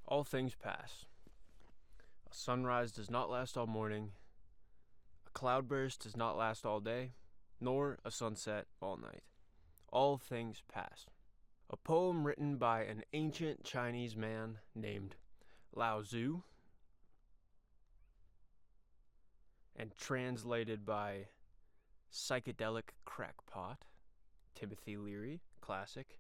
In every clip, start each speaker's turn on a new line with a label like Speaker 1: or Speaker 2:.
Speaker 1: All things pass. A sunrise does not last all morning, a cloudburst does not last all day, nor a sunset all night. All things pass. A poem written by an ancient Chinese man named Lao Tzu and translated by psychedelic crackpot Timothy Leary, classic,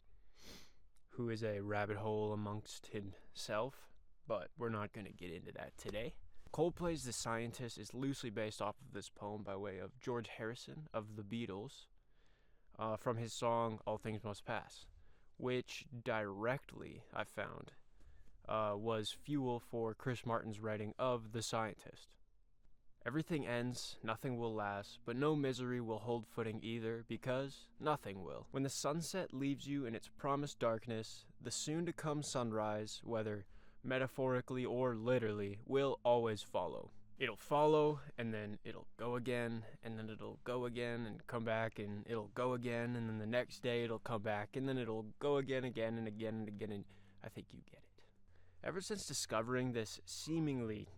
Speaker 1: who is a rabbit hole amongst himself, but we're not going to get into that today. Coldplay's The Scientist is loosely based off of this poem by way of George Harrison of the Beatles, from his song All Things Must Pass, which directly, I found, was fuel for Chris Martin's writing of The Scientist. Everything ends, nothing will last, but no misery will hold footing either, because nothing will. When the sunset leaves you in its promised darkness, the soon-to-come sunrise, whether metaphorically or literally, will always follow. It'll follow, and then it'll go again, and then it'll go again, and come back, and it'll go again, and then the next day it'll come back, and then it'll go again, and again, and again, and I think you get it. Ever since discovering this seemingly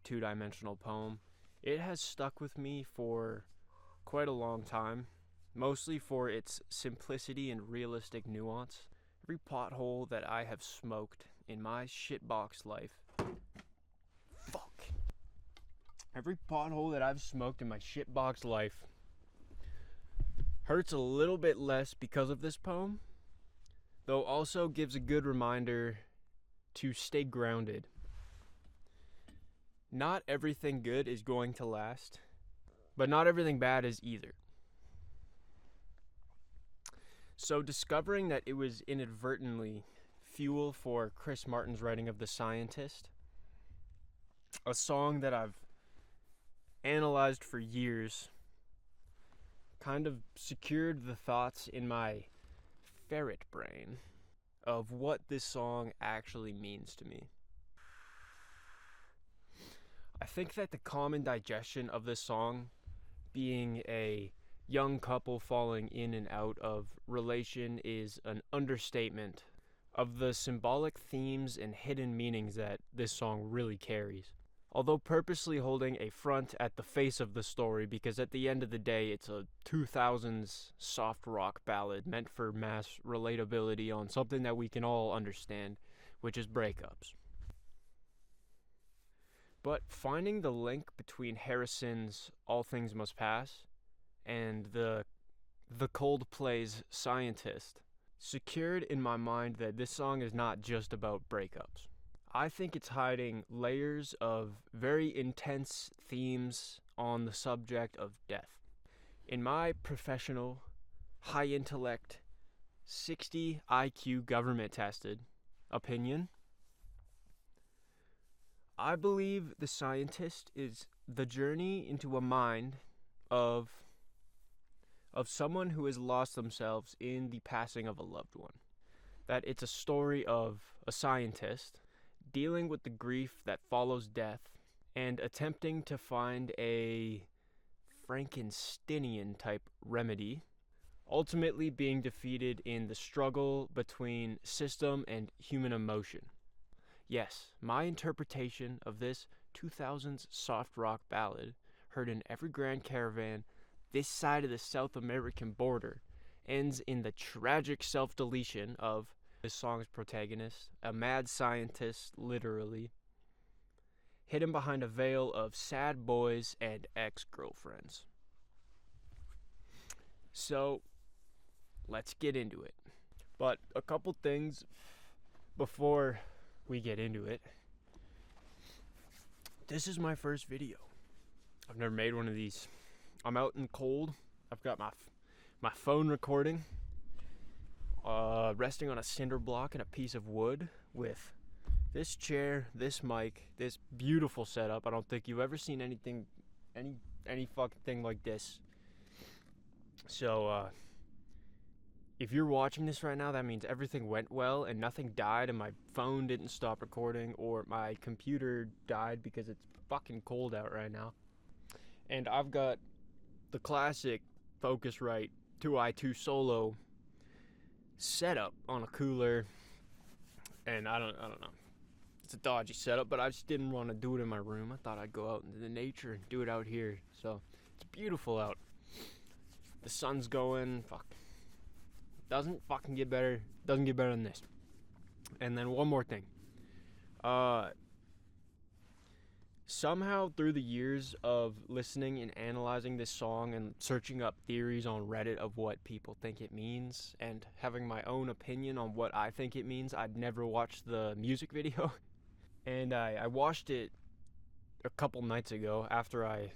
Speaker 1: two-dimensional poem, it has stuck with me for quite a long time, mostly for its simplicity and realistic nuance. Every pothole that I have smoked in my shitbox life, every pothole that I've smoked in my shitbox life hurts a little bit less because of this poem, though also gives a good reminder to stay grounded. Not everything good is going to last, but not everything bad is either. So discovering that it was inadvertently fuel for Chris Martin's writing of The Scientist, a song that I've analyzed for years, kind of secured the thoughts in my ferret brain of what this song actually means to me. I think that the common digestion of this song, being a young couple falling in and out of relation, is an understatement of the symbolic themes and hidden meanings that this song really carries. Although purposely holding a front at the face of the story, because at the end of the day it's a 2000s soft rock ballad meant for mass relatability on something that we can all understand, which is breakups. But finding the link between Harrison's All Things Must Pass and the Coldplay's Scientist secured in my mind that this song is not just about breakups. I think it's hiding layers of very intense themes on the subject of death. In my professional, high intellect, 60 IQ government tested opinion, I believe The Scientist is the journey into a mind of someone who has lost themselves in the passing of a loved one. That it's a story of a scientist dealing with the grief that follows death and attempting to find a Frankensteinian type remedy, ultimately being defeated in the struggle between system and human emotion. Yes, my interpretation of this 2000s soft rock ballad, heard in every Grand Caravan this side of the South American border, ends in the tragic self-deletion of this song's protagonist, a mad scientist, literally, hidden behind a veil of sad boys and ex-girlfriends. So, let's get into it. But a couple things before we get into it. This is my first video. I've never made one of these. I'm out in the cold. I've got my phone recording, resting on a cinder block and a piece of wood with this chair, this mic, this beautiful setup. I don't think you've ever seen any fucking thing like this. So, if you're watching this right now, that means everything went well and nothing died and my phone didn't stop recording or my computer died because it's fucking cold out right now. And I've got the classic Focusrite 2i2 Solo setup on a cooler, and I don't know. It's a dodgy setup, but I just didn't want to do it in my room. I thought I'd go out into the nature and do it out here. So it's beautiful out. The sun's going. Fuck. Doesn't fucking get better. Doesn't get better than this. And then one more thing. Somehow through the years of listening and analyzing this song and searching up theories on Reddit of what people think it means and having my own opinion on what I think it means, I'd never watched the music video. And I watched it a couple nights ago after I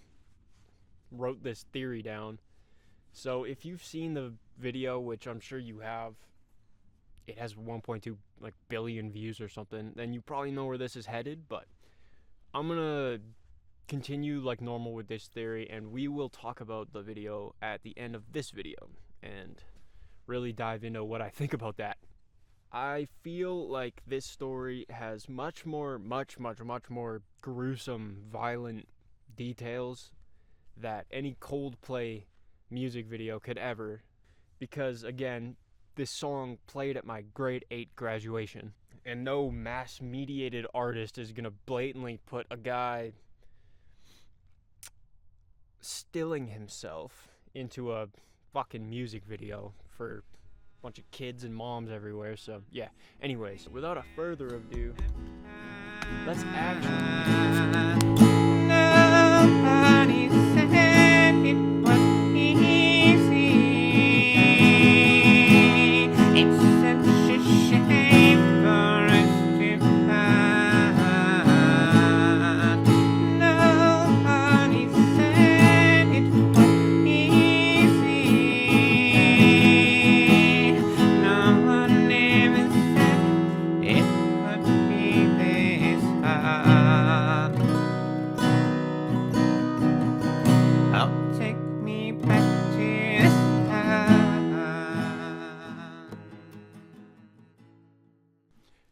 Speaker 1: wrote this theory down. So if you've seen the video, which I'm sure you have, it has 1.2 billion views or something, then you probably know where this is headed, but I'm gonna continue like normal with this theory, and we will talk about the video at the end of this video and really dive into what I think about that. I feel like this story has much more gruesome, violent details that any Coldplay music video could ever, because again, this song played at my grade 8 graduation, and no mass mediated artist is gonna blatantly put a guy stilling himself into a fucking music video for a bunch of kids and moms everywhere. So yeah, anyways, without a further ado, let's actually
Speaker 2: Nobody said it was easy. It's such a shame for us to part. Nobody said it was easy. No one ever said it would be this hard. Oh, take me back to the start.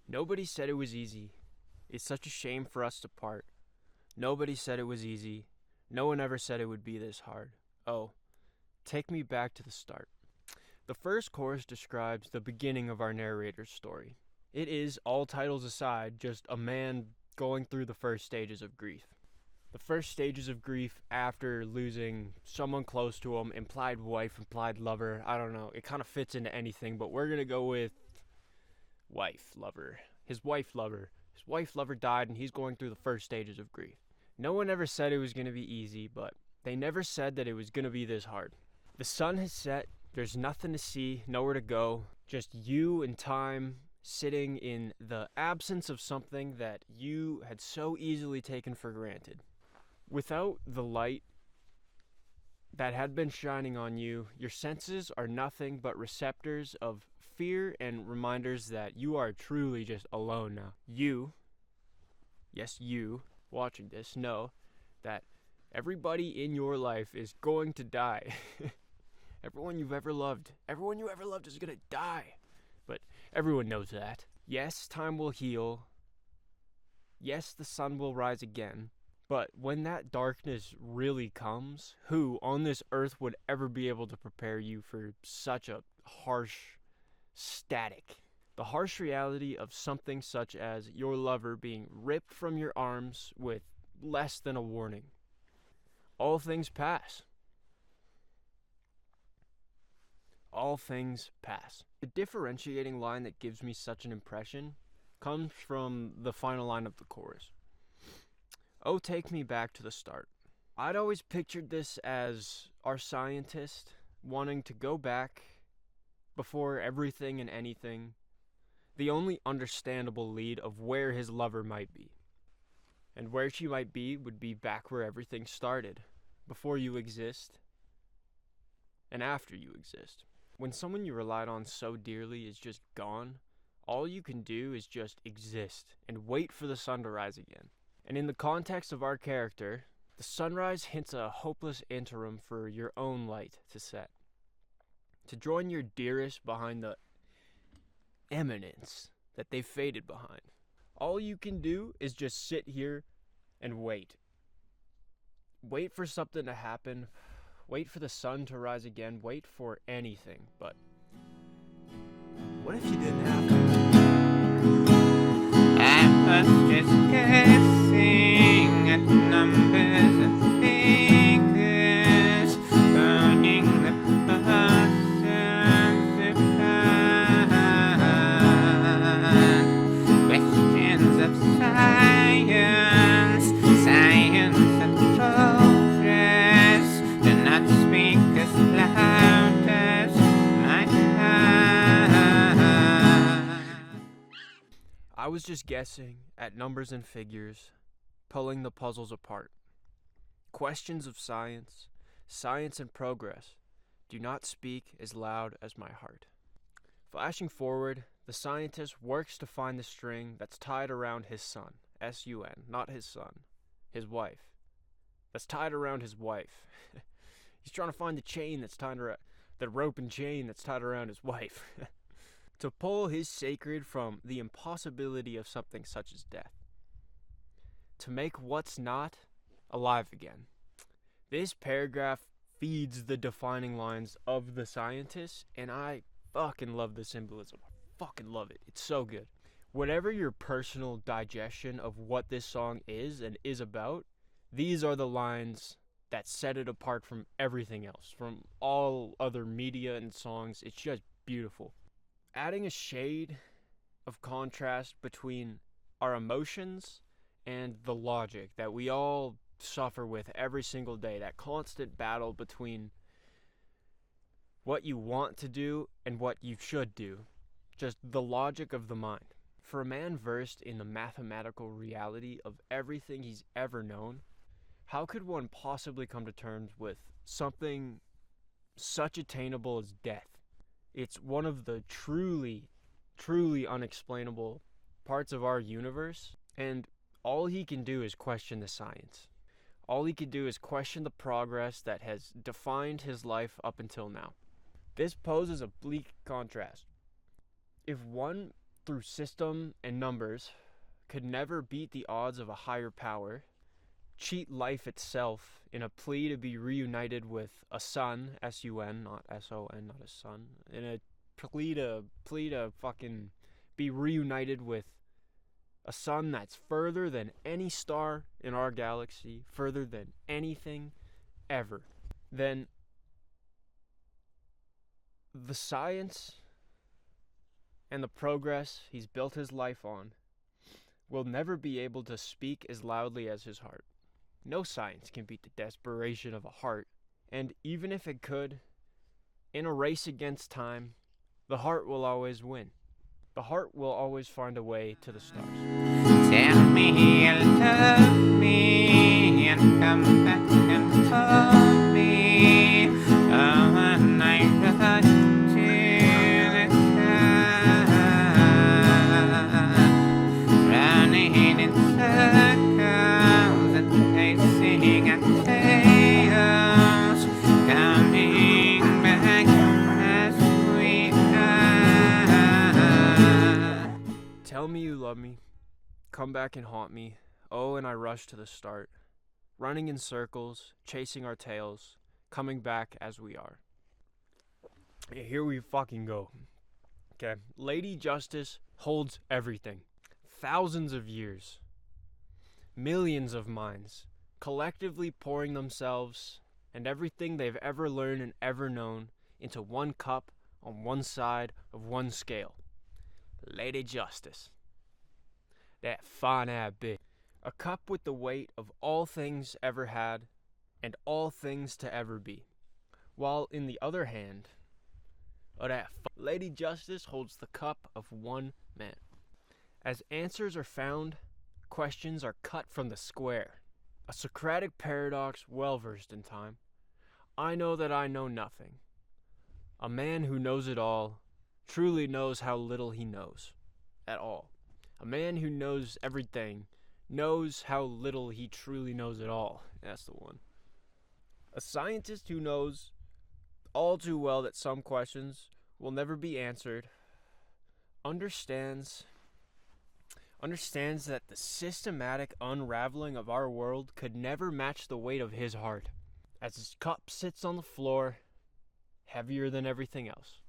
Speaker 1: Nobody said it was easy. It's such a shame for us to part. Nobody said it was easy. No one ever said it would be this hard. Oh, take me back to the start. The first chorus describes the beginning of our narrator's story. It is, all titles aside, just a man going through the first stages of grief. The first stages of grief after losing someone close to him, implied wife, implied lover, I don't know, it kind of fits into anything, but we're gonna go with wife, lover. His wife, lover. His wife, lover died, and he's going through the first stages of grief. No one ever said it was gonna be easy, but they never said that it was gonna be this hard. The sun has set, there's nothing to see, nowhere to go, just you and time sitting in the absence of something that you had so easily taken for granted. Without the light that had been shining on you, your senses are nothing but receptors of fear and reminders that you are truly just alone now. You, yes you, watching this, know that everybody in your life is going to die. Everyone you ever loved is gonna die. But everyone knows that. Yes, time will heal. Yes, the sun will rise again. But when that darkness really comes, who on this earth would ever be able to prepare you for such a harsh static? The harsh reality of something such as your lover being ripped from your arms with less than a warning. All things pass. All things pass. The differentiating line that gives me such an impression comes from the final line of the chorus. Oh, take me back to the start. I'd always pictured this as our scientist wanting to go back before everything and anything, the only understandable lead of where his lover might be. And where she might be would be back where everything started, before you exist and after you exist. When someone you relied on so dearly is just gone, all you can do is just exist and wait for the sun to rise again. And in the context of our character, the sunrise hints a hopeless interim for your own light to set. To join your dearest behind the eminence that they've faded behind. All you can do is just sit here and wait. Wait for something to happen. Wait for the sun to rise again. Wait for anything. But what if you didn't have to?
Speaker 2: I was
Speaker 1: I was just guessing at numbers and figures, pulling the puzzles apart. Questions of science, science and progress, do not speak as loud as my heart. Flashing forward, the scientist works to find the string that's tied around his son, S-U-N, not his son, his wife. That's tied around his wife. He's trying to find the chain that's tied around, the rope and chain that's tied around his wife. To pull his sacred from the impossibility of something such as death. To make what's not alive again. This paragraph feeds the defining lines of the scientist, and I fucking love the symbolism. I fucking love it. It's so good. Whatever your personal digestion of what this song is and is about, these are the lines that set it apart from everything else, from all other media and songs. It's just beautiful. Adding a shade of contrast between our emotions and the logic that we all suffer with every single day, that constant battle between what you want to do and what you should do, just the logic of the mind. For a man versed in the mathematical reality of everything he's ever known, how could one possibly come to terms with something such attainable as death? It's one of the truly, truly unexplainable parts of our universe, and all he can do is question the science. All he can do is question the progress that has defined his life up until now. This poses a bleak contrast. If one, through system and numbers, could never beat the odds of a higher power, cheat life itself in a plea to be reunited with a son, S-U-N, not S-O-N, not a son, in a plea to fucking be reunited with a sun that's further than any star in our galaxy, further than anything ever, then the science and the progress he's built his life on will never be able to speak as loudly as his heart. No science can beat the desperation of a heart, and even if it could, in a race against time, the heart will always win. The heart will always find a way to the stars.
Speaker 2: Tell me you love me and come back and hold me. Oh, when I rush to the sky, running in circles and chasing our tails, coming back as we are.
Speaker 1: Tell me you love me. Come back and haunt me. Oh, and I rush to the start. Running in circles, chasing our tails, coming back as we are. Here we fucking go. Okay. Lady Justice holds everything. Thousands of years. Millions of minds. Collectively pouring themselves and everything they've ever learned and ever known into one cup on one side of one scale. Lady Justice. That fine-ass bitch. A cup with the weight of all things ever had and all things to ever be. While in the other hand, Lady Justice holds the cup of one man. As answers are found, questions are cut from the square. A Socratic paradox well versed in time. I know that I know nothing. A man who knows it all truly knows how little he knows at all. A man who knows everything knows how little he truly knows at all. That's the one. A scientist who knows all too well that some questions will never be answered understands that the systematic unraveling of our world could never match the weight of his heart, as his cup sits on the floor, heavier than everything else.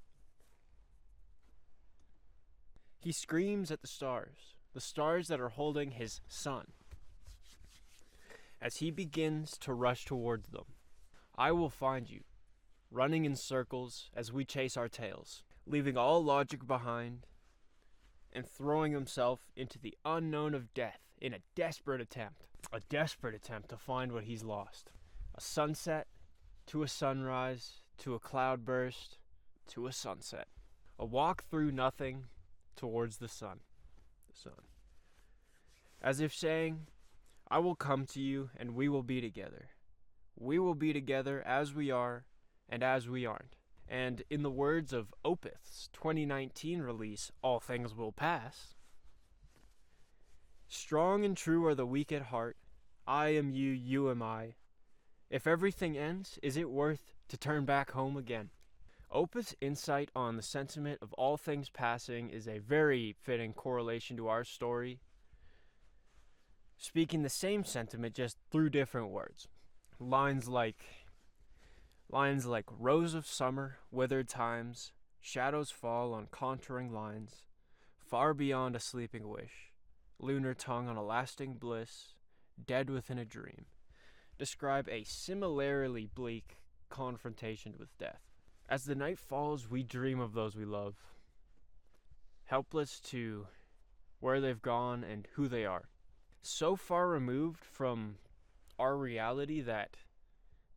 Speaker 1: He screams at the stars that are holding his son, as he begins to rush towards them. I will find you, running in circles as we chase our tails, leaving all logic behind, and throwing himself into the unknown of death in a desperate attempt to find what he's lost. A sunset, to a sunrise, to a cloudburst, to a sunset. A walk through nothing towards the sun. the sun. As if saying, I will come to you and we will be together. We will be together as we are and as we aren't. And in the words of Opeth's 2019 release, All Things Will Pass, strong and true are the weak at heart. I am you, you am I. If everything ends, is it worth to turn back home again? Opeth's insight on the sentiment of all things passing is a very fitting correlation to our story, speaking the same sentiment just through different words. Lines like rose of summer, withered times, shadows fall on contouring lines, far beyond a sleeping wish, lunar tongue on a lasting bliss, dead within a dream, describe a similarly bleak confrontation with death. As the night falls, we dream of those we love, helpless to where they've gone and who they are. So far removed from our reality that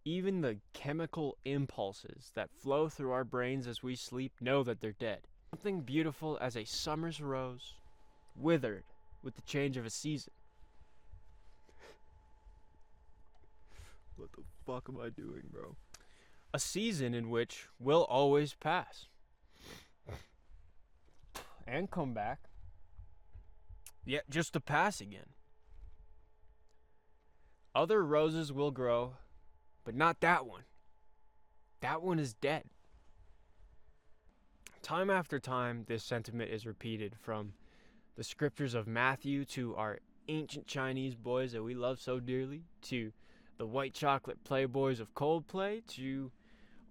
Speaker 1: even the chemical impulses that flow through our brains as we sleep know that they're dead. Something beautiful as a summer's rose, withered with the change of a season. What the fuck am I doing, bro? A season in which will always pass. And come back. Yet just to pass again. Other roses will grow, but not that one. That one is dead. Time after time, this sentiment is repeated from the scriptures of Matthew to our ancient Chinese boys that we love so dearly, to the white chocolate playboys of Coldplay, to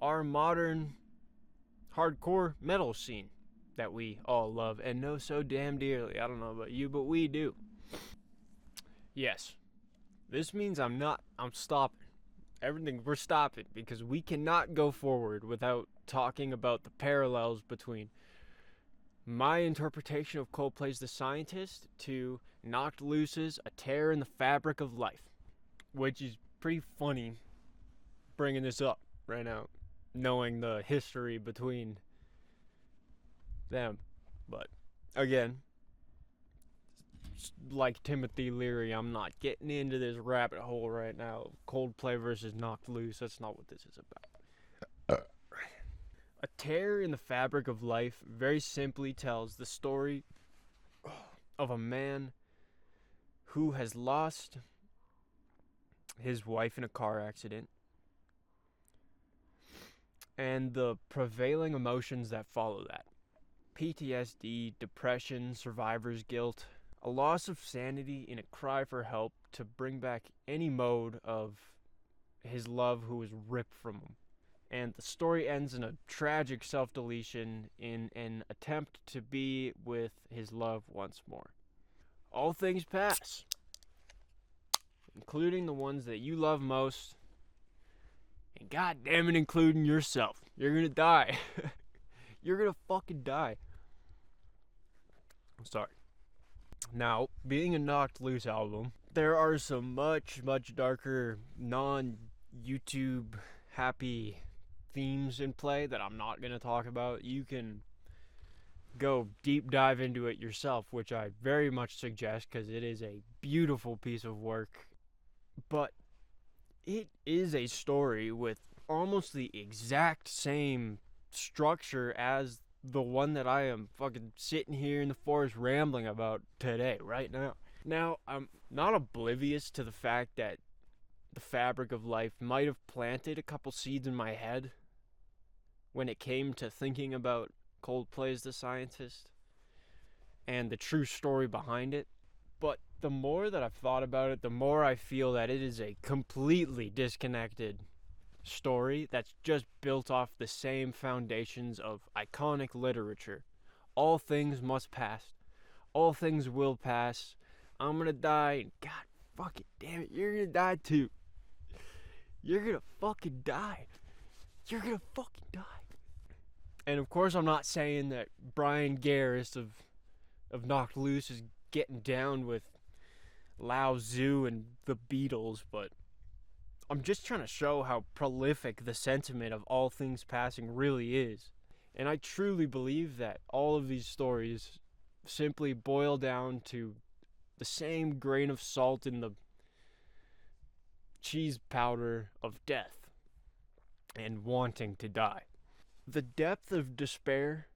Speaker 1: our modern hardcore metal scene that we all love and know so damn dearly. I don't know about you, but we do. Yes, this means I'm stopping. We're stopping because we cannot go forward without talking about the parallels between my interpretation of Coldplay's The Scientist to Knocked Loose's A Tear in the Fabric of Life, which is pretty funny bringing this up right now, knowing the history between them. But again, like Timothy Leary, I'm not getting into this rabbit hole right now. Coldplay versus Knocked Loose, that's not what this is about. A Tear in the Fabric of Life very simply tells the story of a man who has lost his wife in a car accident and the prevailing emotions that follow that. PTSD, depression, survivor's guilt, a loss of sanity in a cry for help to bring back any mode of his love who was ripped from him. And the story ends in a tragic self-deletion in an attempt to be with his love once more. All things pass, including the ones that you love most, and goddammit, including yourself. You're gonna die. You're gonna fucking die. I'm sorry. Now, being a Knocked Loose album, there are some much, much darker, non-YouTube happy themes in play that I'm not going to talk about. You can go deep dive into it yourself, which I very much suggest because it is a beautiful piece of work. But it is a story with almost the exact same structure as the one that I am fucking sitting here in the forest rambling about today, right now. Now, I'm not oblivious to the fact that the Fabric of Life might have planted a couple seeds in my head when it came to thinking about Coldplay's The Scientist and the true story behind it. But the more that I've thought about it, the more I feel that it is a completely disconnected story that's just built off the same foundations of iconic literature. All things must pass. All things will pass. I'm gonna die. God fucking damn it, you're gonna die too. You're gonna fucking die. You're gonna fucking die. And of course I'm not saying that Brian Garris of Knocked Loose is getting down with Lao Tzu and the Beatles, but I'm just trying to show how prolific the sentiment of all things passing really is. And I truly believe that all of these stories simply boil down to the same grain of salt in the cheese powder of death and wanting to die. The depth of despair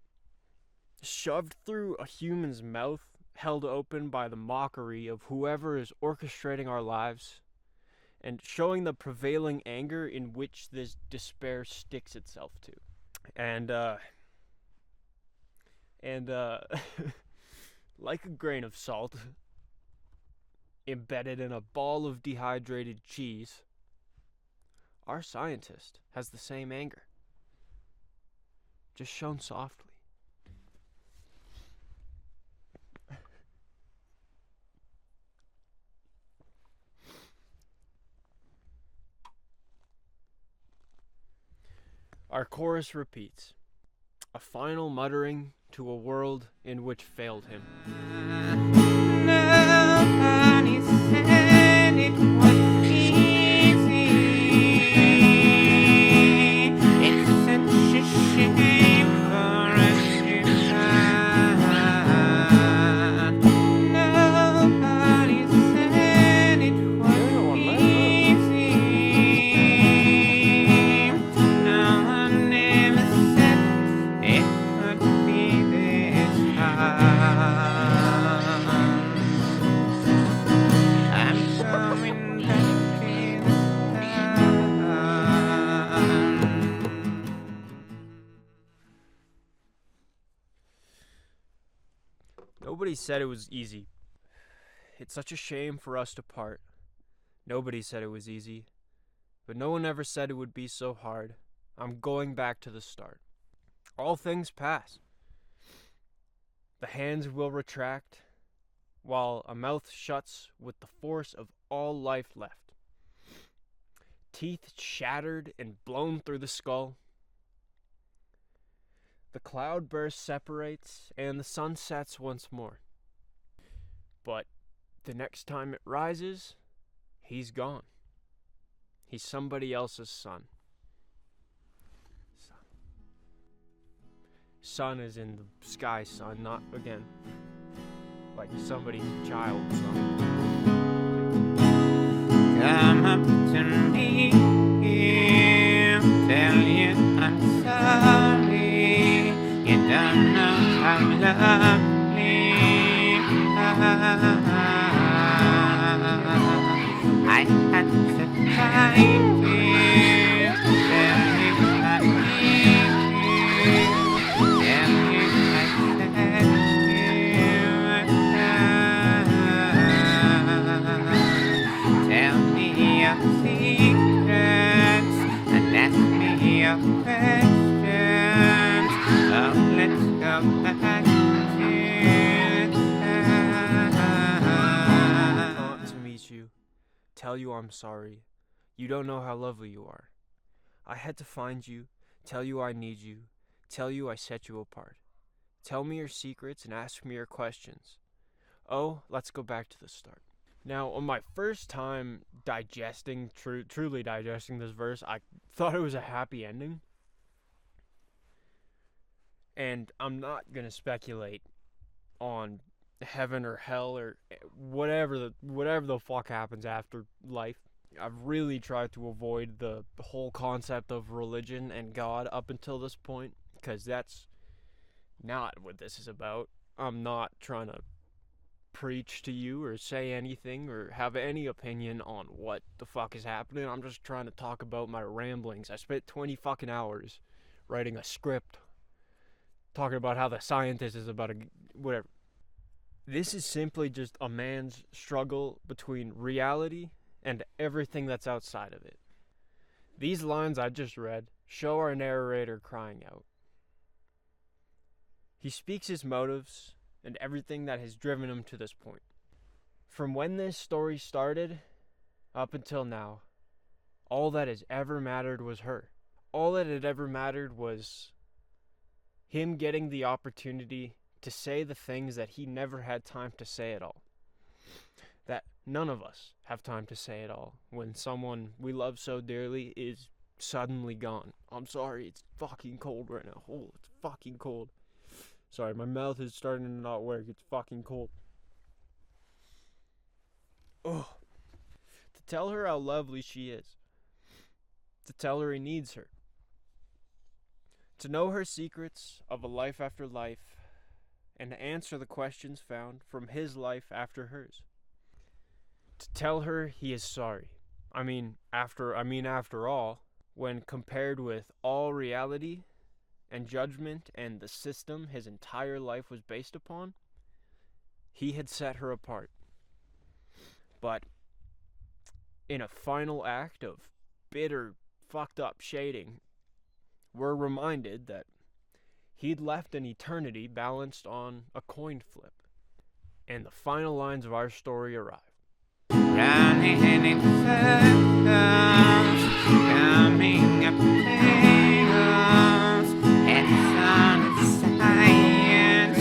Speaker 1: shoved through a human's mouth, held open by the mockery of whoever is orchestrating our lives, and showing the prevailing anger in which this despair sticks itself to. And like a grain of salt embedded in a ball of dehydrated cheese, our scientist has the same anger, just shown softly. Our chorus repeats, a final muttering to a world in which failed him.
Speaker 2: Nobody said it was easy. It's such a shame for us to find. Nobody said it was easy. No one ever said it would be this hard. I'm coming back to the start.
Speaker 1: Nobody said it was easy. It's such a shame for us to part. Nobody said it was easy, but no one ever said it would be so hard. I'm going back to the start. All things pass. The hands will retract, while a mouth shuts with the force of all life left. Teeth shattered and blown through the skull. The cloud burst separates, and the sun sets once more. But the next time it rises, he's gone. He's somebody else's son. Sun is in the sky sun, not again like somebody's child's son.
Speaker 2: Come up to me, tell you I'm sorry. You don't know how lovely I had to find you. Tell you I need you. Tell you I said you. Tell me your secrets and ask me your questions. Oh, let's go back to
Speaker 1: Want to meet you, tell you I'm sorry. You don't know how lovely you are. I had to find you, tell you I need you, tell you I set you apart. Tell me your secrets and ask me your questions. Oh, let's go back to the start. Now, on my first time truly digesting this verse, I thought it was a happy ending. And I'm not going to speculate on heaven or hell or whatever the fuck happens after life. I've really tried to avoid the whole concept of religion and God up until this point, because that's not what this is about. I'm not trying to preach to you or say anything or have any opinion on what the fuck is happening. I'm just trying to talk about my ramblings. I spent 20 fucking hours writing a script talking about how the scientist is about whatever. This is simply just a man's struggle between reality and everything that's outside of it. These lines I just read show our narrator crying out. He speaks his motives and everything that has driven him to this point. From when this story started up until now, all that has ever mattered was her. All that had ever mattered was him getting the opportunity to say the things that he never had time to say at all. That none of us have time to say at all when someone we love so dearly is suddenly gone. I'm sorry, it's fucking cold right now. Oh, it's fucking cold. Sorry, my mouth is starting to not work. It's fucking cold. Oh. To tell her how lovely she is. To tell her he needs her. To know her secrets of a life after life, and to answer the questions found from his life after hers. To tell her he is sorry. After all, when compared with all reality and judgment and the system his entire life was based upon, he had set her apart. But in a final act of bitter, fucked up shading, we're reminded that he'd left an eternity balanced on a coin flip. And the final lines of our story arrive.
Speaker 2: Running in circles, coming up tails, and some science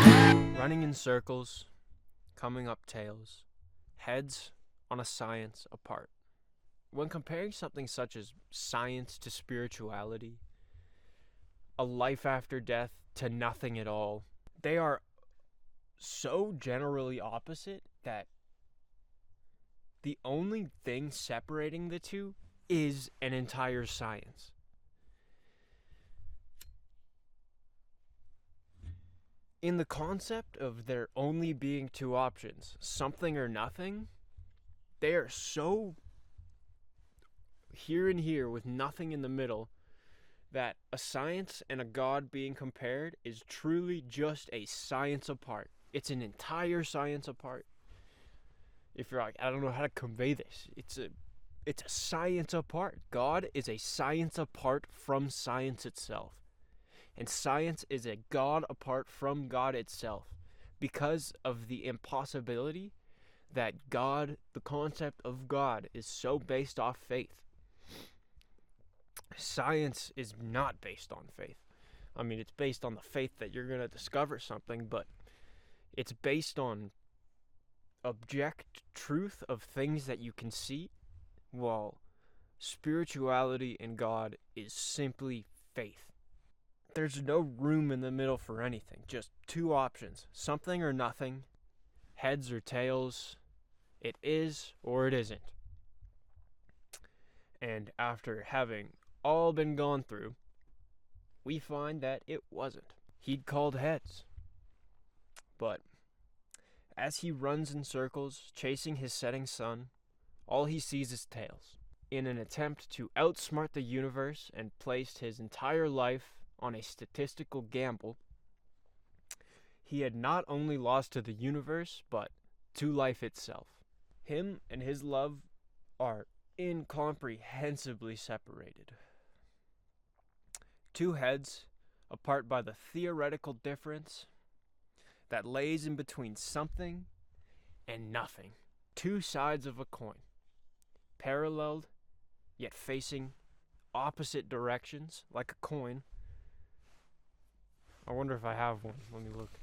Speaker 2: apart.
Speaker 1: Running in circles, coming up tails, heads on a science apart. When comparing something such as science to spirituality, a life after death to nothing at all, they are so generally opposite that the only thing separating the two is an entire science. In the concept of there only being two options, something or nothing, they are so here and here with nothing in the middle that a science and a God being compared is truly just a science apart. It's an entire science apart. If you're like, I don't know how to convey this, it's a science apart. God is a science apart from science itself. And science is a God apart from God itself, because of the impossibility that God, the concept of God, is so based off faith. Science is not based on faith. I mean, it's based on the faith that you're going to discover something, but it's based on object truth of things that you can see, while spirituality and God is simply faith. There's no room in the middle for anything, just two options, something or nothing, heads or tails, it is or it isn't. And after having all been gone through, we find that it wasn't. He'd called heads. But as he runs in circles, chasing his setting sun, all he sees is tails. In an attempt to outsmart the universe and placed his entire life on a statistical gamble, he had not only lost to the universe, but to life itself. Him and his love are incomprehensibly separated. Two heads, apart by the theoretical difference that lays in between something and nothing. Two sides of a coin, paralleled, yet facing opposite directions, like a coin. I wonder if I have one. Let me look.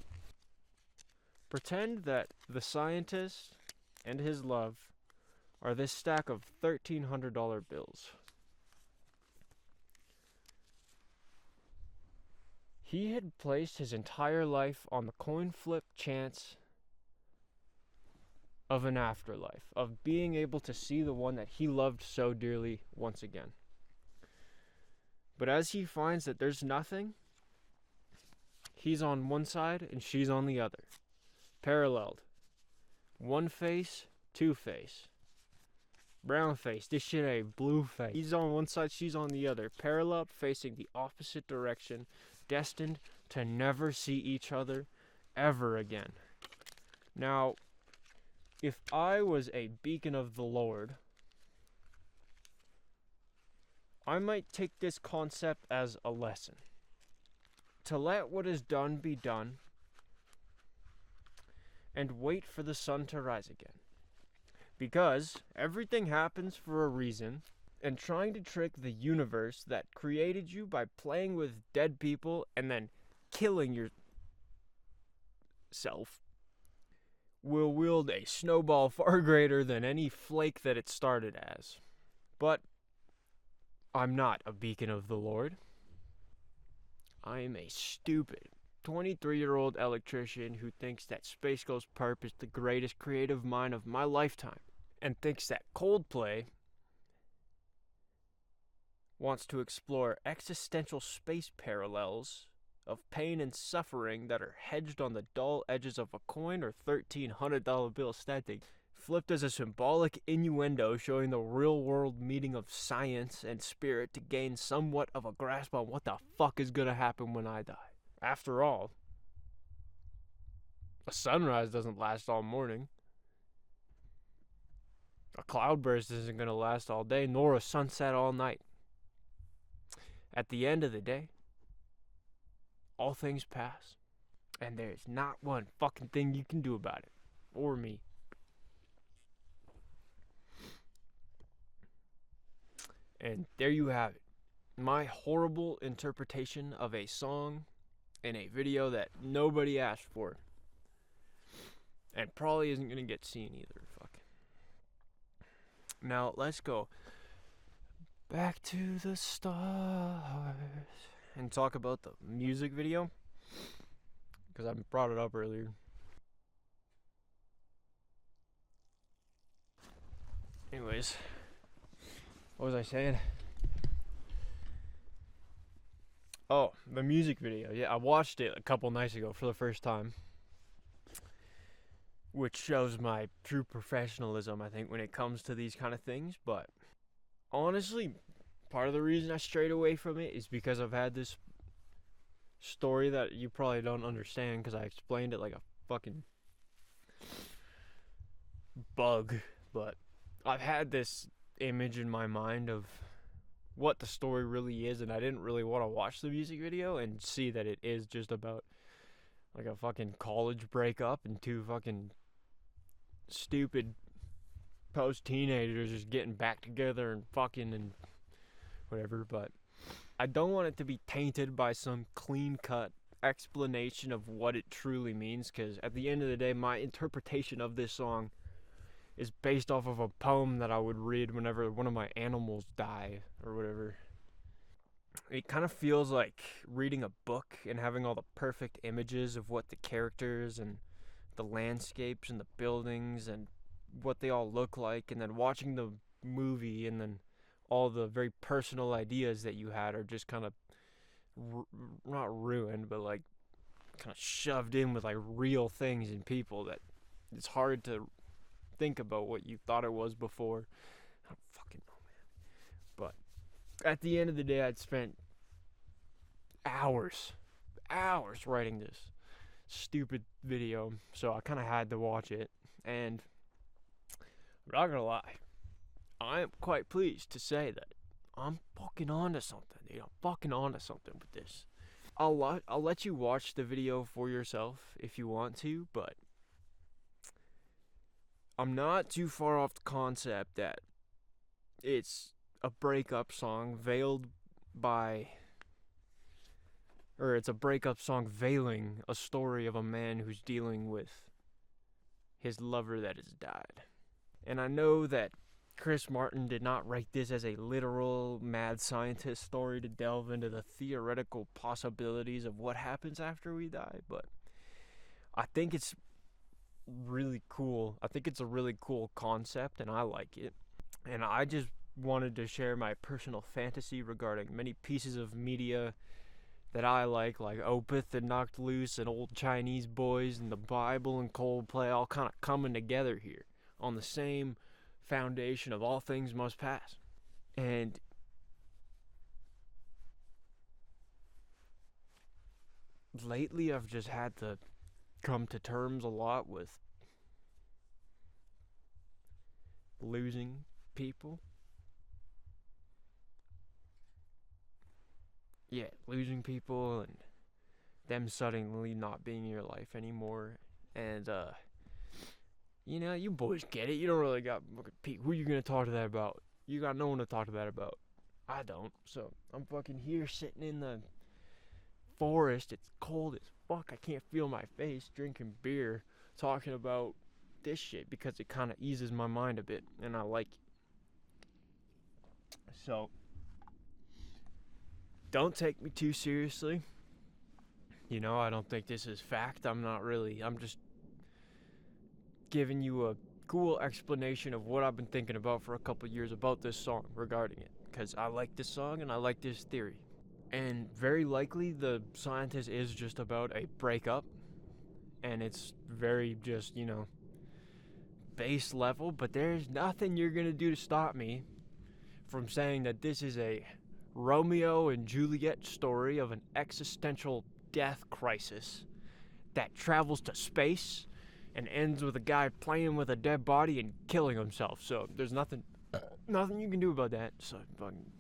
Speaker 1: Pretend that the scientist and his love are this stack of $1,300 bills. He had placed his entire life on the coin flip chance of an afterlife, of being able to see the one that he loved so dearly once again. But as he finds that there's nothing, he's on one side and she's on the other. Paralleled. One face, two face. Brown face. This shit a blue face. He's on one side, she's on the other. Paralleled, facing the opposite direction. Destined to never see each other ever again. Now, if I was a beacon of the Lord, I might take this concept as a lesson. To let what is done be done, and wait for the sun to rise again. Because everything happens for a reason, and trying to trick the universe that created you by playing with dead people and then killing yourself will wield a snowball far greater than any flake that it started as. But I'm not a beacon of the Lord. I am a stupid 23-year-old electrician who thinks that Space Ghost Perp is the greatest creative mind of my lifetime, and thinks that Coldplay wants to explore existential space parallels of pain and suffering that are hedged on the dull edges of a coin or $1,300 bill standing, flipped as a symbolic innuendo showing the real-world meeting of science and spirit to gain somewhat of a grasp on what the fuck is gonna happen when I die. After all, a sunrise doesn't last all morning. A cloudburst isn't gonna last all day, nor a sunset all night. At the end of the day, all things pass, and there's not one fucking thing you can do about it, or me. And there you have it, my horrible interpretation of a song in a video that nobody asked for, and probably isn't gonna get seen either. Fuck. Now let's go back to the stars and talk about the music video, because I brought it up earlier. Anyways, what was I saying? Oh, the music video. Yeah, I watched it a couple nights ago for the first time, which shows my true professionalism, I think, when it comes to these kind of things. But honestly, part of the reason I strayed away from it is because I've had this story that you probably don't understand, because I explained it like a fucking bug. But I've had this image in my mind of what the story really is, and I didn't really want to watch the music video and see that it is just about like a fucking college breakup and two fucking stupid post-teenagers just getting back together and fucking and whatever. But I don't want it to be tainted by some clean-cut explanation of what it truly means, because at the end of the day, my interpretation of this song is based off of a poem that I would read whenever one of my animals die or whatever. It kind of feels like reading a book and having all the perfect images of what the characters and the landscapes and the buildings and what they all look like, and then watching the movie, and then all the very personal ideas that you had are just kind of not ruined, but like kind of shoved in with like real things and people that it's hard to think about what you thought it was before. I don't fucking know, man. But at the end of the day, I'd spent hours writing this stupid video, so I kind of had to watch it. And I'm not gonna lie, I am quite pleased to say that I'm fucking onto something, dude. I'm fucking onto something with this. I'll let you watch the video for yourself if you want to, but I'm not too far off the concept that it's a breakup song veiled by, or it's a breakup song veiling a story of a man who's dealing with his lover that has died. And I know that Chris Martin did not write this as a literal mad scientist story to delve into the theoretical possibilities of what happens after we die, but I think it's really cool. I think it's a really cool concept, and I like it. And I just wanted to share my personal fantasy regarding many pieces of media that I like Opeth and Knocked Loose and Old Chinese Boys and the Bible and Coldplay, all kind of coming together here on the same foundation of all things must pass. And lately I've just had to come to terms a lot with losing people. Yeah, losing people and them suddenly not being in your life anymore. And you know, you boys get it. You don't really got who you gonna talk to that about? You got no one to talk to that about. I don't. So I'm fucking here sitting in the forest. It's cold as fuck. I can't feel my face, drinking beer, talking about this shit because it kind of eases my mind a bit, and I like it. So don't take me too seriously. You know, I don't think this is fact. I'm just giving you a cool explanation of what I've been thinking about for a couple years about this song regarding it. Because I like this song and I like this theory. And very likely the scientist is just about a breakup. And it's very just, base level. But there's nothing you're going to do to stop me from saying that this is a Romeo and Juliet story of an existential death crisis that travels to space and ends with a guy playing with a dead body and killing himself. So there's nothing you can do about that. So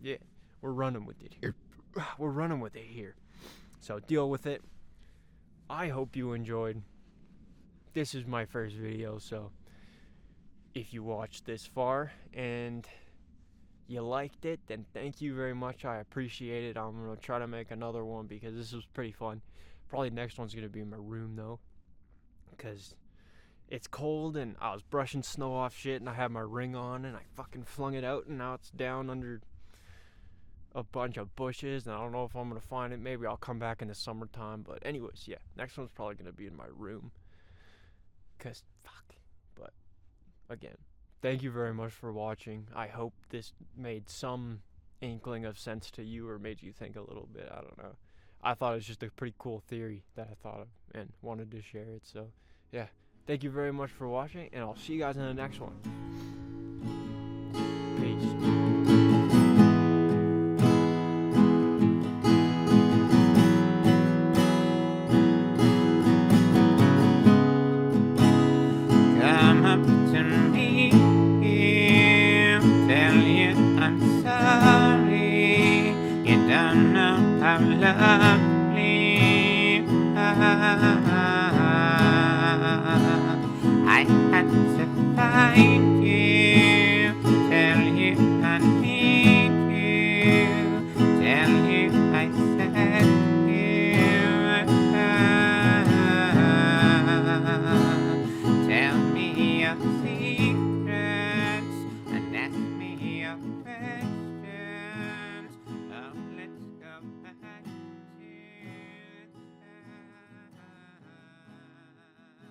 Speaker 1: yeah, we're running with it here. We're running with it here. So deal with it. I hope you enjoyed. This is my first video, so if you watched this far and you liked it, then thank you very much. I appreciate it. I'm going to try to make another one because this was pretty fun. Probably next one's going to be in my room, though, because it's cold and I was brushing snow off shit and I had my ring on and I fucking flung it out and now it's down under a bunch of bushes and I don't know if I'm going to find it. Maybe I'll come back in the summertime. But anyways, yeah, next one's probably going to be in my room because fuck. But again, thank you very much for watching. I hope this made some inkling of sense to you or made you think a little bit. I don't know. I thought it was just a pretty cool theory that I thought of and wanted to share it. So, yeah. Thank you very much for watching, and I'll see you guys in the next one. Peace.
Speaker 2: Come up to me, tell you I'm sorry. You don't know how lovely I